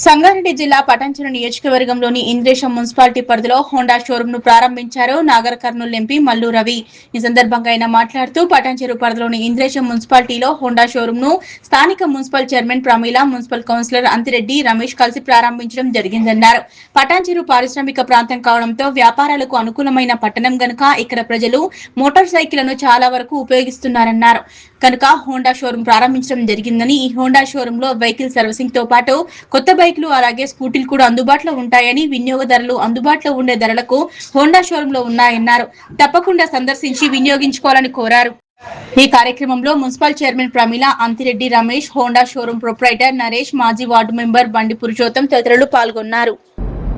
సంగారెడ్డి జిల్లా పటాన్చెరు నియోజకవర్గంలోని ఇంద్రేశం మున్సిపాలిటీ పరిధిలో హోండా షోరూమ్ ను ప్రారంభించారు నాగర్ కర్నూలు ఎంపీ మల్లు రవి. ఈ సందర్భంగా ఆయన మాట్లాడుతూ పటాన్చెరు పరిధిలోని ఇంద్రేశం మున్సిపాలిటీలో హోండా షోరూమ్ ను స్థానిక municipal chairman Pramila, municipal councillor Anthireddy Ramesh కలిసి ప్రారంభించడం జరిగిందన్నారు. పటాన్చెరు పారిశ్రామిక ప్రాంతం కావడంతో వ్యాపారాలకు అనుకూలమైన పట్టణం గనుక ఇక్కడ ప్రజలు మోటార్ సైకిళ్లను చాలా వరకు ఉపయోగిస్తున్నారన్నారు. కనుక హోండా షోరూమ్ ప్రారంభించడం జరిగిందని, ఈ హోండా షోరూమ్ లో వెహికల్ సర్వీసింగ్ తో పాటు కొత్త బైక్లు అలాగే స్కూటీలు కూడా అందుబాటులో ఉంటాయని, వినియోగదారులు అందుబాటులో ఉండే ధరలకు హోండా షోరూమ్ లో ఉన్నాయన్నారు. తప్పకుండా సందర్శించి వినియోగించుకోవాలని కోరారు. ఈ కార్యక్రమంలో municipal chairman Pramila, Anthireddy Ramesh, Honda showroom proprietor Naresh, మాజీ వార్డు మెంబర్ బండి పురుషోత్తం తదితరులు పాల్గొన్నారు.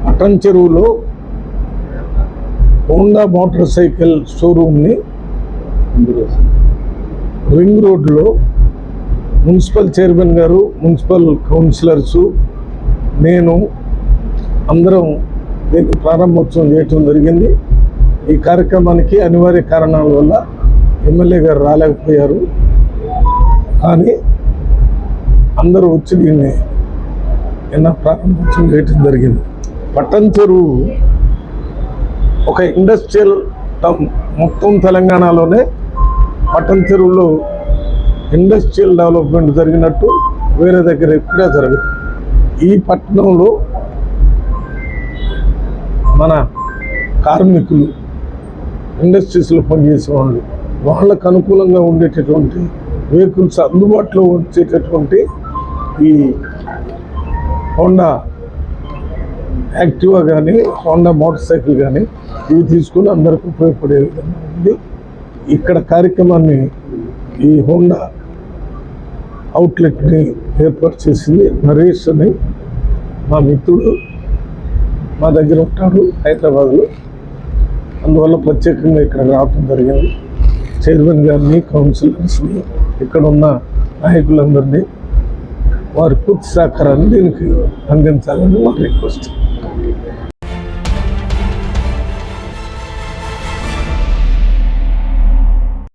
పటాన్చెరులో హోండా మోటార్ సైకిల్ షోరూమ్ ని రింగ్ రోడ్లో మున్సిపల్ చైర్మన్ గారు, మున్సిపల్ కౌన్సిలర్సు, నేను అందరం దీనికి ప్రారంభోత్సవం చేయటం జరిగింది. ఈ కార్యక్రమానికి అనివార్య కారణాల వల్ల ఎమ్మెల్యే గారు రాలేకపోయారు. కానీ అందరూ వచ్చి దీన్ని ప్రారంభోత్సవం చేయటం జరిగింది. పటాన్చెరు ఒక ఇండస్ట్రియల్ టౌన్. మొత్తం తెలంగాణలోనే పటాన్చెరులో ఇండస్ట్రియల్ డెవలప్మెంట్ జరిగినట్టు వేరే దగ్గర ఎక్కడా జరగదు. ఈ పట్టణంలో మన కార్మికులు, ఇండస్ట్రీస్లో పనిచేసే వాళ్ళు, వాళ్ళకు అనుకూలంగా ఉండేటటువంటి వెహికల్స్ అందుబాటులో వచ్చేటటువంటి ఈ హోండా యాక్టివా కానీ, హోండా మోటార్ సైకిల్ కానీ ఇవి తీసుకుని అందరికీ ఉపయోగపడే విధంగా ఉంది. ఇక్కడ కార్యక్రమాన్ని ఈ హోండా అవుట్లెట్ని ఏర్పాటు చేసింది నరేష్ అని మా మిత్రుడు, మా దగ్గర ఉంటాడు హైదరాబాద్లో. అందువల్ల ప్రత్యేకంగా ఇక్కడ రావటం జరిగింది. చైర్మన్ గారిని, కౌన్సిలర్స్ని, ఇక్కడ ఉన్న నాయకులందరినీ వారి పూర్తి సహకారాన్ని దీనికి అందించాలని మా రిక్వెస్ట్.